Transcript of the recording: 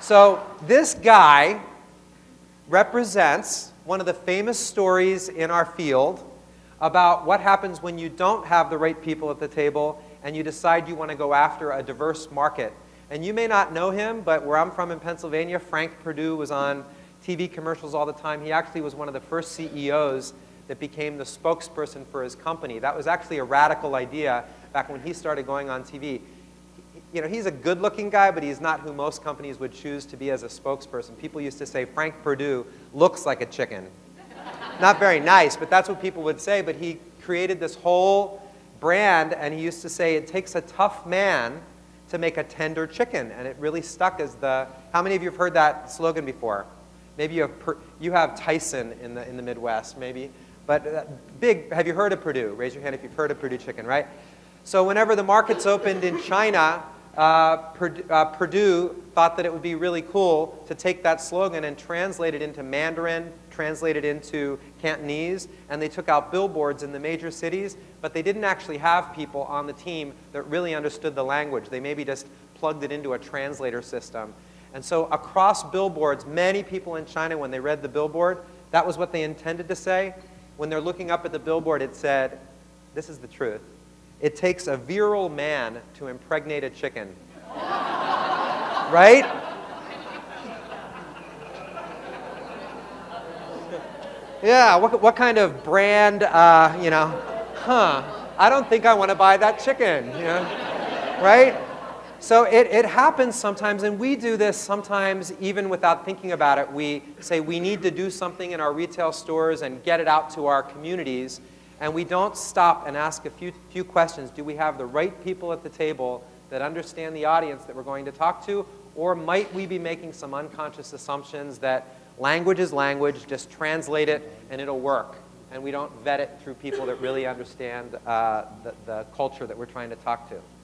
So this guy represents one of the famous stories in our field about what happens when you don't have the right people at the table and you decide you want to go after a diverse market. And you may not know him, but where I'm from in Pennsylvania, Frank Perdue was on TV commercials all the time. He actually was one of the first CEOs that became the spokesperson for his company. That was actually a radical idea back when he started going on TV. You know, he's a good-looking guy, but he's not who most companies would choose to be as a spokesperson. People used to say Frank Perdue looks like a chicken. Not very nice, but that's what people would say. But he created this whole brand, and he used to say it takes a tough man to make a tender chicken, and it really stuck as the. How many of you have heard that slogan before? Maybe you have Tyson in the Midwest, maybe. But big. Have you heard of Perdue? Raise your hand if you've heard of Perdue chicken, right? So whenever the markets opened in China, Perdue thought that it would be really cool to take that slogan and translate it into Mandarin, translate it into Cantonese, and they took out billboards in the major cities, but they didn't actually have people on the team that really understood the language. They maybe just plugged it into a translator system. And so across billboards, many people in China, when they read the billboard, that was what they intended to say. When they're looking up at the billboard, it said, this is the truth. It takes a virile man to impregnate a chicken. Right? Yeah, what kind of brand, I don't think I want to buy that chicken, right? So it happens sometimes, and we do this sometimes even without thinking about it. We say we need to do something in our retail stores and get it out to our communities, and we don't stop and ask a few questions. Do we have the right people at the table that understand the audience that we're going to talk to, or might we be making some unconscious assumptions that language is language, just translate it and it'll work, and we don't vet it through people that really understand the culture that we're trying to talk to?